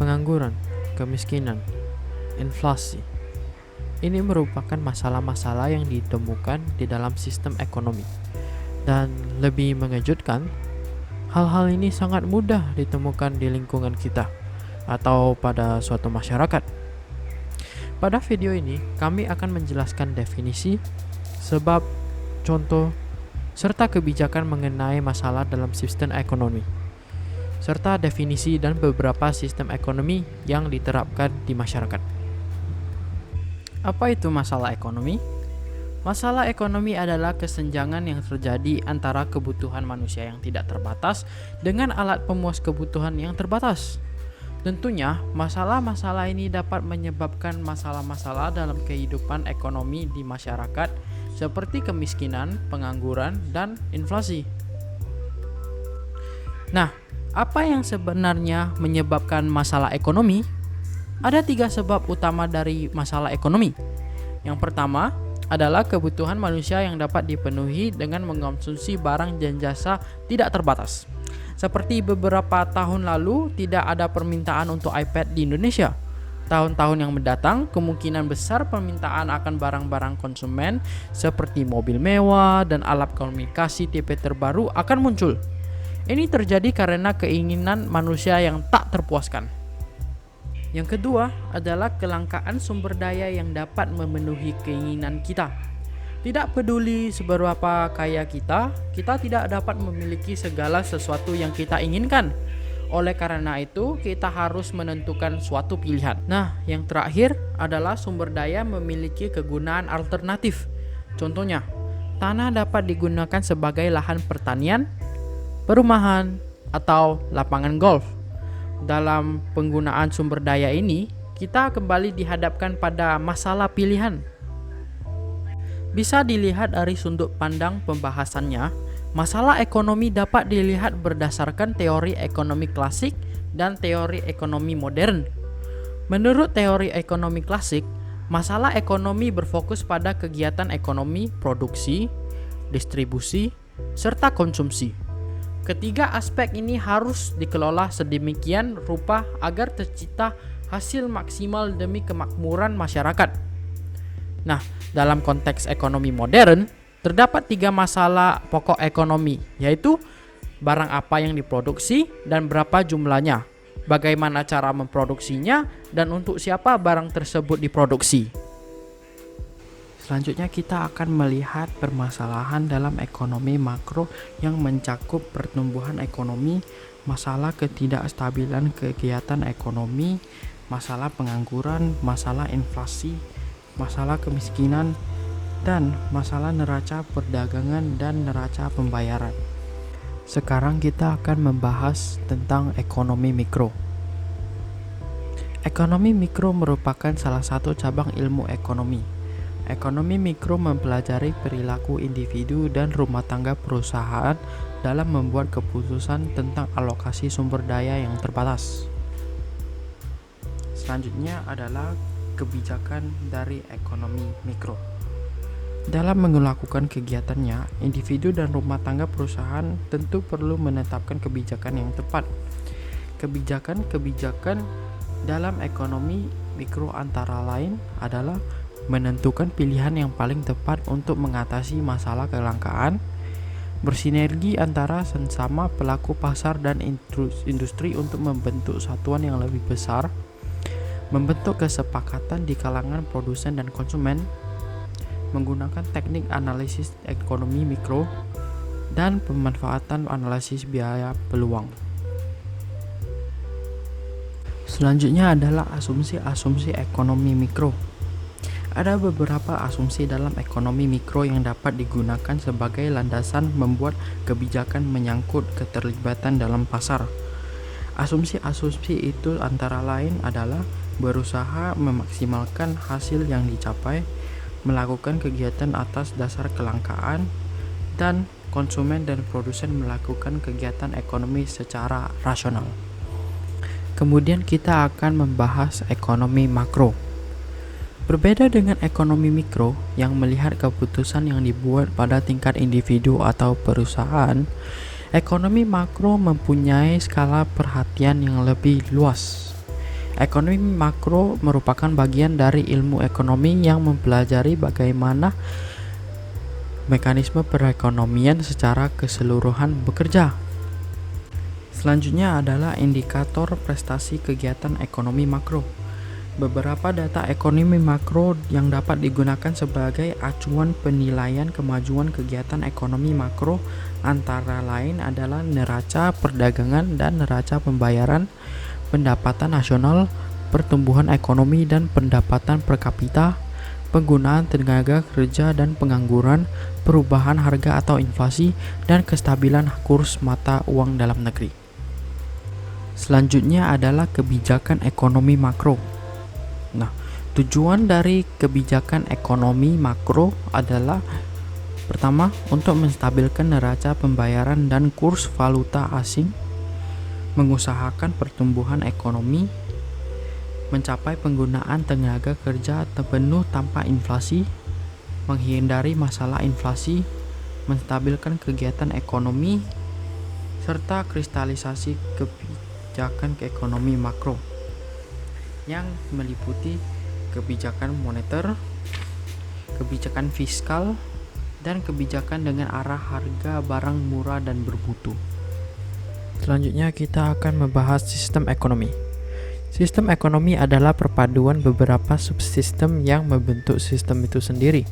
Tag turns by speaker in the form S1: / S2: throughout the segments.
S1: pengangguran, kemiskinan, inflasi. Ini merupakan masalah-masalah yang ditemukan di dalam sistem ekonomi. Dan lebih mengejutkan, hal-hal ini sangat mudah ditemukan di lingkungan kita atau pada suatu masyarakat. Pada video ini, kami akan menjelaskan definisi, sebab, contoh, serta kebijakan mengenai masalah dalam sistem ekonomi, serta definisi dan beberapa sistem ekonomi yang diterapkan di masyarakat. Apa itu masalah ekonomi? Masalah ekonomi adalah kesenjangan yang terjadi antara kebutuhan manusia yang tidak terbatas dengan alat pemuas kebutuhan yang terbatas. Tentunya, masalah-masalah ini dapat menyebabkan masalah-masalah dalam kehidupan ekonomi di masyarakat seperti kemiskinan, pengangguran, dan inflasi. Nah, apa yang sebenarnya menyebabkan masalah ekonomi? Ada 3 sebab utama dari masalah ekonomi. Yang pertama adalah kebutuhan manusia yang dapat dipenuhi dengan mengkonsumsi barang dan jasa tidak terbatas. Seperti beberapa tahun lalu tidak ada permintaan untuk iPad di Indonesia. Tahun-tahun yang mendatang kemungkinan besar permintaan akan barang-barang konsumen seperti mobil mewah dan alat komunikasi tipe terbaru akan muncul. Ini terjadi karena keinginan manusia yang tak terpuaskan. Yang kedua adalah kelangkaan sumber daya yang dapat memenuhi keinginan kita. Tidak peduli seberapa kaya kita tidak dapat memiliki segala sesuatu yang kita inginkan. Oleh karena itu, kita harus menentukan suatu pilihan. Nah, yang terakhir adalah sumber daya memiliki kegunaan alternatif. Contohnya, tanah dapat digunakan sebagai lahan pertanian, perumahan, atau lapangan golf. Dalam penggunaan sumber daya ini, kita kembali dihadapkan pada masalah pilihan. Bisa dilihat dari sudut pandang pembahasannya, masalah ekonomi dapat dilihat berdasarkan teori ekonomi klasik dan teori ekonomi modern. Menurut teori ekonomi klasik, masalah ekonomi berfokus pada kegiatan ekonomi, produksi, distribusi, serta konsumsi. Ketiga aspek ini harus dikelola sedemikian rupa agar tercipta hasil maksimal demi kemakmuran masyarakat. Nah, dalam konteks ekonomi modern, terdapat 3 masalah pokok ekonomi, yaitu barang apa yang diproduksi dan berapa jumlahnya, bagaimana cara memproduksinya, dan untuk siapa barang tersebut diproduksi. Selanjutnya kita akan melihat permasalahan dalam ekonomi makro yang mencakup pertumbuhan ekonomi, masalah ketidakstabilan kegiatan ekonomi, masalah pengangguran, masalah inflasi, masalah kemiskinan, dan masalah neraca perdagangan dan neraca pembayaran. Sekarang kita akan membahas tentang ekonomi mikro. Ekonomi mikro merupakan salah satu cabang ilmu ekonomi. Ekonomi mikro mempelajari perilaku individu dan rumah tangga perusahaan dalam membuat keputusan tentang alokasi sumber daya yang terbatas. Selanjutnya adalah kebijakan dari ekonomi mikro. Dalam melakukan kegiatannya, individu dan rumah tangga perusahaan tentu perlu menetapkan kebijakan yang tepat. Kebijakan dalam ekonomi mikro antara lain adalah menentukan pilihan yang paling tepat untuk mengatasi masalah kelangkaan, bersinergi antara sesama pelaku pasar dan industri untuk membentuk satuan yang lebih besar, membentuk kesepakatan di kalangan produsen dan konsumen, menggunakan teknik analisis ekonomi mikro, dan pemanfaatan analisis biaya peluang. Selanjutnya adalah asumsi-asumsi ekonomi mikro. Ada beberapa asumsi dalam ekonomi mikro yang dapat digunakan sebagai landasan membuat kebijakan menyangkut keterlibatan dalam pasar. Asumsi-asumsi itu antara lain adalah berusaha memaksimalkan hasil yang dicapai, melakukan kegiatan atas dasar kelangkaan, dan konsumen dan produsen melakukan kegiatan ekonomi secara rasional. Kemudian kita akan membahas ekonomi makro. Berbeda dengan ekonomi mikro yang melihat keputusan yang dibuat pada tingkat individu atau perusahaan, ekonomi makro mempunyai skala perhatian yang lebih luas. Ekonomi makro merupakan bagian dari ilmu ekonomi yang mempelajari bagaimana mekanisme perekonomian secara keseluruhan bekerja. Selanjutnya adalah indikator prestasi kegiatan ekonomi makro. Beberapa data ekonomi makro yang dapat digunakan sebagai acuan penilaian kemajuan kegiatan ekonomi makro antara lain adalah neraca perdagangan dan neraca pembayaran, pendapatan nasional, pertumbuhan ekonomi dan pendapatan per kapita, penggunaan tenaga kerja dan pengangguran, perubahan harga atau inflasi, dan kestabilan kurs mata uang dalam negeri. Selanjutnya adalah kebijakan ekonomi makro. Nah, tujuan dari kebijakan ekonomi makro adalah pertama, untuk menstabilkan neraca pembayaran dan kurs valuta asing, mengusahakan pertumbuhan ekonomi, mencapai penggunaan tenaga kerja penuh tanpa inflasi, menghindari masalah inflasi, menstabilkan kegiatan ekonomi, serta kristalisasi kebijakan ekonomi makro yang meliputi kebijakan moneter, kebijakan fiskal, dan kebijakan dengan arah harga barang murah dan bermutu. Selanjutnya kita akan membahas sistem ekonomi. Sistem ekonomi adalah perpaduan beberapa subsistem yang membentuk sistem itu sendiri.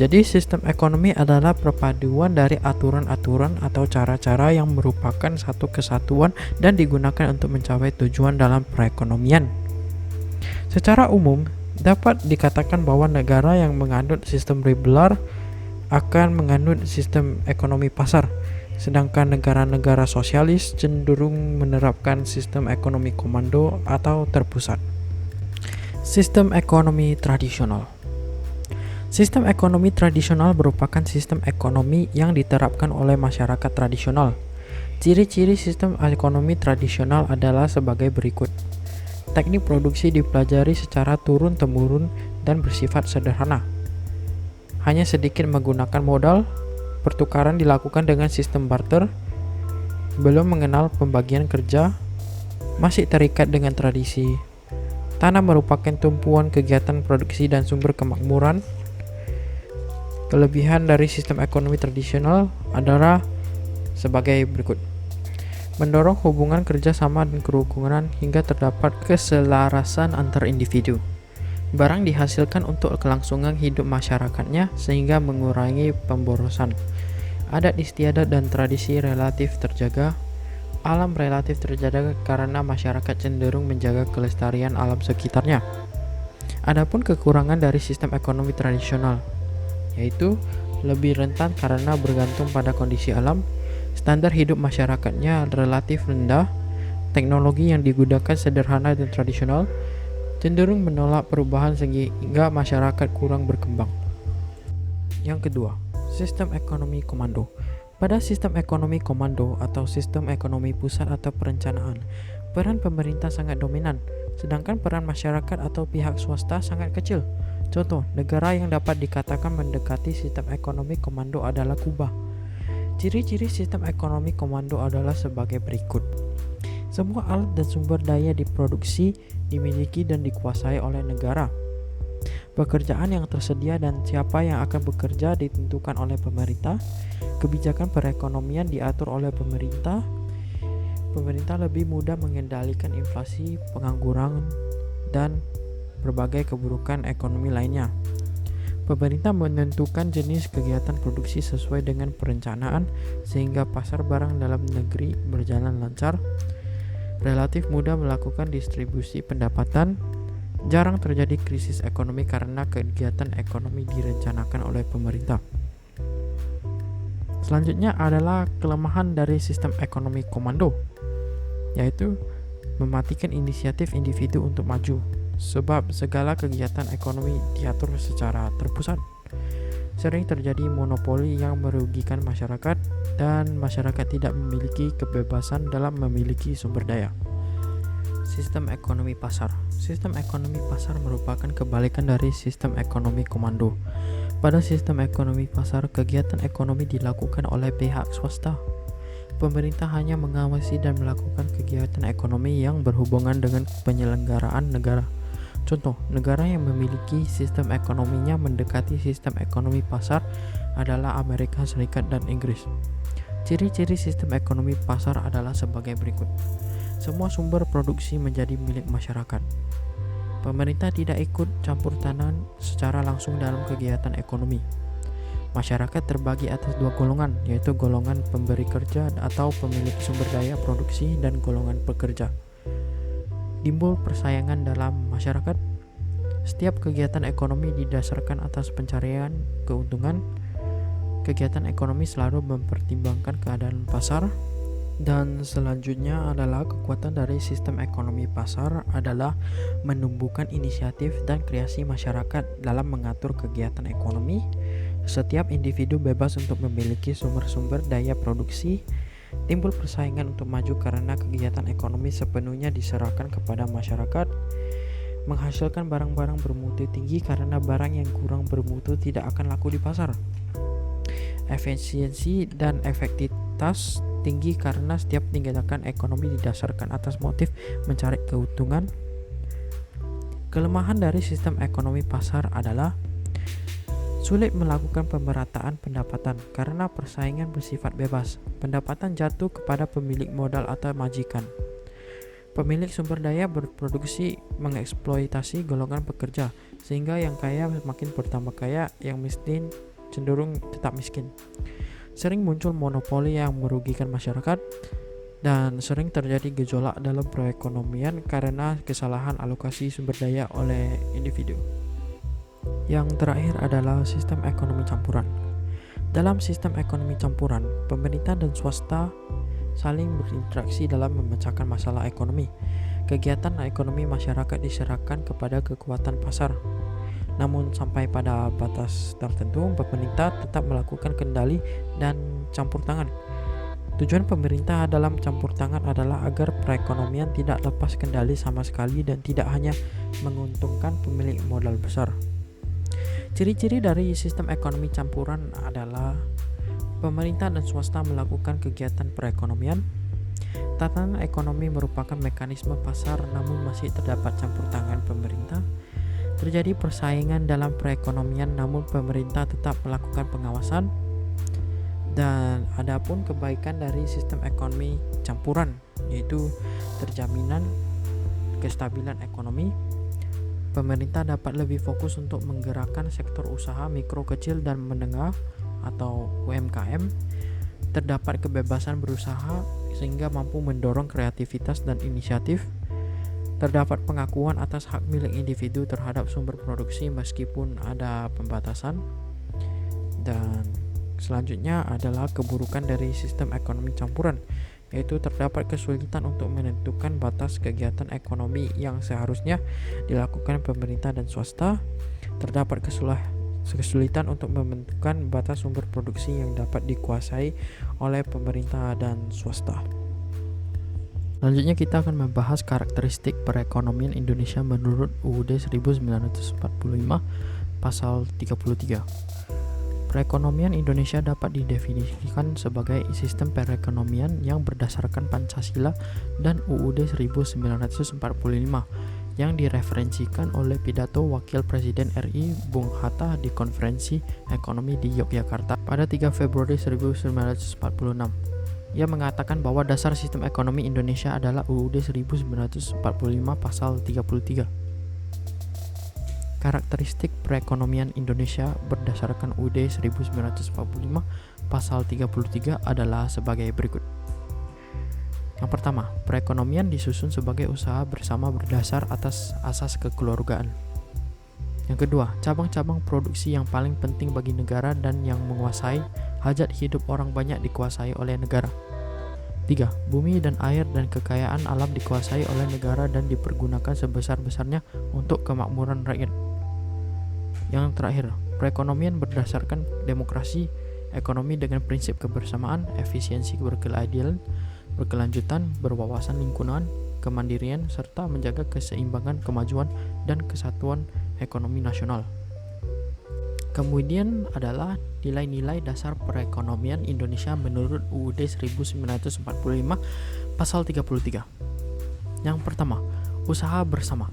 S1: Jadi sistem ekonomi adalah perpaduan dari aturan-aturan atau cara-cara yang merupakan satu kesatuan dan digunakan untuk mencapai tujuan dalam perekonomian. Secara umum, dapat dikatakan bahwa negara yang menganut sistem liberal akan menganut sistem ekonomi pasar, sedangkan negara-negara sosialis cenderung menerapkan sistem ekonomi komando atau terpusat. Sistem ekonomi tradisional. Sistem ekonomi tradisional merupakan sistem ekonomi yang diterapkan oleh masyarakat tradisional. Ciri-ciri sistem ekonomi tradisional adalah sebagai berikut. Teknik produksi dipelajari secara turun-temurun dan bersifat sederhana. Hanya sedikit menggunakan modal, pertukaran dilakukan dengan sistem barter, belum mengenal pembagian kerja, masih terikat dengan tradisi. Tanah merupakan tumpuan kegiatan produksi dan sumber kemakmuran. Kelebihan dari sistem ekonomi tradisional adalah sebagai berikut. Mendorong hubungan kerjasama dan kerukunan hingga terdapat keselarasan antar individu. Barang dihasilkan untuk kelangsungan hidup masyarakatnya sehingga mengurangi pemborosan. Adat istiadat dan tradisi relatif terjaga. Alam relatif terjaga karena masyarakat cenderung menjaga kelestarian alam sekitarnya. Adapun kekurangan dari sistem ekonomi tradisional, yaitu lebih rentan karena bergantung pada kondisi alam, standar hidup masyarakatnya relatif rendah, teknologi yang digunakan sederhana dan tradisional, cenderung menolak perubahan sehingga masyarakat kurang berkembang. Yang kedua, sistem ekonomi komando. Pada sistem ekonomi komando atau sistem ekonomi pusat atau perencanaan, peran pemerintah sangat dominan, sedangkan peran masyarakat atau pihak swasta sangat kecil. Contoh, negara yang dapat dikatakan mendekati sistem ekonomi komando adalah Kuba. Ciri-ciri sistem ekonomi komando adalah sebagai berikut. Semua alat dan sumber daya diproduksi, dimiliki dan dikuasai oleh negara. Pekerjaan yang tersedia dan siapa yang akan bekerja ditentukan oleh pemerintah. Kebijakan perekonomian diatur oleh pemerintah. Pemerintah lebih mudah mengendalikan inflasi, pengangguran, dan berbagai keburukan ekonomi lainnya. Pemerintah menentukan jenis kegiatan produksi sesuai dengan perencanaan sehingga pasar barang dalam negeri berjalan lancar. Relatif mudah melakukan distribusi pendapatan. Jarang terjadi krisis ekonomi karena kegiatan ekonomi direncanakan oleh pemerintah. Selanjutnya adalah kelemahan dari sistem ekonomi komando, yaitu mematikan inisiatif individu untuk maju. Sebab segala kegiatan ekonomi diatur secara terpusat. Sering terjadi monopoli yang merugikan masyarakat dan masyarakat tidak memiliki kebebasan dalam memiliki sumber daya. Sistem ekonomi pasar. Sistem ekonomi pasar merupakan kebalikan dari sistem ekonomi komando. Pada sistem ekonomi pasar, kegiatan ekonomi dilakukan oleh pihak swasta. pemerintah hanya mengawasi dan melakukan kegiatan ekonomi yang berhubungan dengan penyelenggaraan negara. Contoh, negara yang memiliki sistem ekonominya mendekati sistem ekonomi pasar adalah Amerika Serikat dan Inggris. Ciri-ciri sistem ekonomi pasar adalah sebagai berikut. Semua sumber produksi menjadi milik masyarakat. Pemerintah tidak ikut campur tangan secara langsung dalam kegiatan ekonomi. Masyarakat terbagi atas dua golongan, yaitu golongan pemberi kerja atau pemilik sumber daya produksi dan golongan pekerja. Timbul persaingan dalam masyarakat. Setiap kegiatan ekonomi didasarkan atas pencarian keuntungan. Kegiatan ekonomi selalu mempertimbangkan keadaan pasar. Dan selanjutnya adalah kekuatan dari sistem ekonomi pasar adalah menumbuhkan inisiatif dan kreasi masyarakat dalam mengatur kegiatan ekonomi. Setiap individu bebas untuk memiliki sumber-sumber daya produksi. Timbul persaingan untuk maju karena kegiatan ekonomi sepenuhnya diserahkan kepada masyarakat. Menghasilkan barang-barang bermutu tinggi karena barang yang kurang bermutu tidak akan laku di pasar. Efisiensi dan efektivitas tinggi karena setiap tindakan ekonomi didasarkan atas motif mencari keuntungan. Kelemahan dari sistem ekonomi pasar adalah sulit melakukan pemerataan pendapatan karena persaingan bersifat bebas. Pendapatan jatuh kepada pemilik modal atau majikan. Pemilik sumber daya berproduksi mengeksploitasi golongan pekerja sehingga yang kaya semakin bertambah kaya, yang miskin cenderung tetap miskin. Sering muncul monopoli yang merugikan masyarakat dan sering terjadi gejolak dalam perekonomian karena kesalahan alokasi sumber daya oleh individu. Yang terakhir adalah sistem ekonomi campuran. Dalam sistem ekonomi campuran, pemerintah dan swasta saling berinteraksi dalam memecahkan masalah ekonomi. Kegiatan ekonomi masyarakat diserahkan kepada kekuatan pasar. Namun sampai pada batas tertentu, pemerintah tetap melakukan kendali dan campur tangan. Tujuan pemerintah dalam campur tangan adalah agar perekonomian tidak lepas kendali sama sekali dan tidak hanya menguntungkan pemilik modal besar. Ciri-ciri dari sistem ekonomi campuran adalah pemerintah dan swasta melakukan kegiatan perekonomian. Tatanan ekonomi merupakan mekanisme pasar namun masih terdapat campur tangan pemerintah. Terjadi persaingan dalam perekonomian namun pemerintah tetap melakukan pengawasan. Dan adapun kebaikan dari sistem ekonomi campuran yaitu terjaminan kestabilan ekonomi. Pemerintah dapat lebih fokus untuk menggerakkan sektor usaha mikro, kecil, dan menengah atau UMKM. Terdapat kebebasan berusaha sehingga mampu mendorong kreativitas dan inisiatif. Terdapat pengakuan atas hak milik individu terhadap sumber produksi meskipun ada pembatasan. Dan selanjutnya adalah keburukan dari sistem ekonomi campuran, yaitu terdapat kesulitan untuk menentukan batas kegiatan ekonomi yang seharusnya dilakukan pemerintah dan swasta. Terdapat kesulitan untuk membentukkan batas sumber produksi yang dapat dikuasai oleh pemerintah dan swasta. Selanjutnya kita akan membahas karakteristik perekonomian Indonesia menurut UUD 1945 pasal 33. Perekonomian Indonesia dapat didefinisikan sebagai sistem perekonomian yang berdasarkan Pancasila dan UUD 1945 yang direferensikan oleh pidato Wakil Presiden RI Bung Hatta di Konferensi Ekonomi di Yogyakarta pada 3 Februari 1946. Ia mengatakan bahwa dasar sistem ekonomi Indonesia adalah UUD 1945 pasal 33. Karakteristik perekonomian Indonesia berdasarkan UUD 1945 pasal 33 adalah sebagai berikut. Yang pertama, perekonomian disusun sebagai usaha bersama berdasar atas asas kekeluargaan. Yang kedua, cabang-cabang produksi yang paling penting bagi negara dan yang menguasai hajat hidup orang banyak dikuasai oleh negara. 3. Bumi dan air dan kekayaan alam dikuasai oleh negara dan dipergunakan sebesar-besarnya untuk kemakmuran rakyat. Yang terakhir, perekonomian berdasarkan demokrasi ekonomi dengan prinsip kebersamaan, efisiensi, berkeadilan, berkelanjutan, berwawasan lingkungan, kemandirian, serta menjaga keseimbangan, kemajuan, dan kesatuan ekonomi nasional. Kemudian adalah nilai-nilai dasar perekonomian Indonesia menurut UUD 1945 pasal 33. Yang pertama, usaha bersama.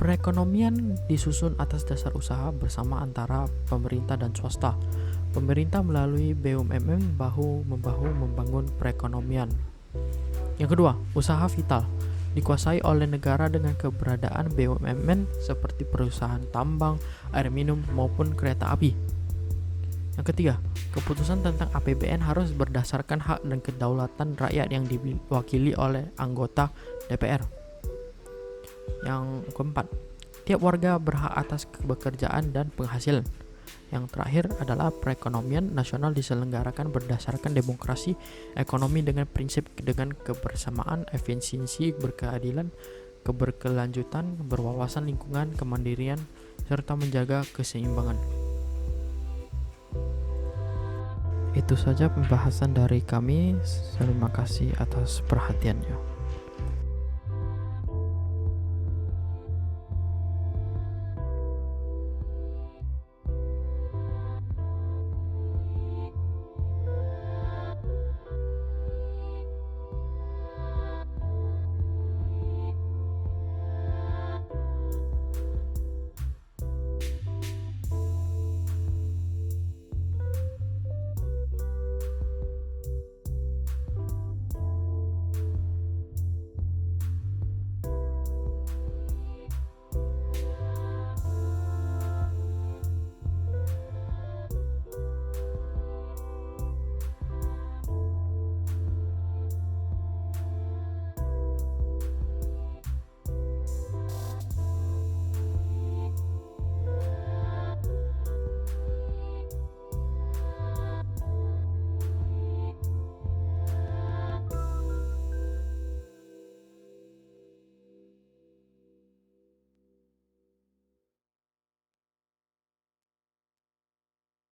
S1: Perekonomian disusun atas dasar usaha bersama antara pemerintah dan swasta. Pemerintah melalui BUMN bahu-membahu membangun perekonomian. Yang kedua, usaha vital. Dikuasai oleh negara dengan keberadaan BUMN seperti perusahaan tambang, air minum, maupun kereta api. Yang ketiga, keputusan tentang APBN harus berdasarkan hak dan kedaulatan rakyat yang diwakili oleh anggota DPR. Yang keempat, tiap warga berhak atas pekerjaan dan penghasilan. Yang terakhir adalah perekonomian nasional diselenggarakan berdasarkan demokrasi ekonomi dengan prinsip dengan kebersamaan, efisiensi, berkeadilan, keberkelanjutan, berwawasan lingkungan, kemandirian, serta menjaga keseimbangan. Itu saja pembahasan dari kami. Terima kasih atas perhatiannya.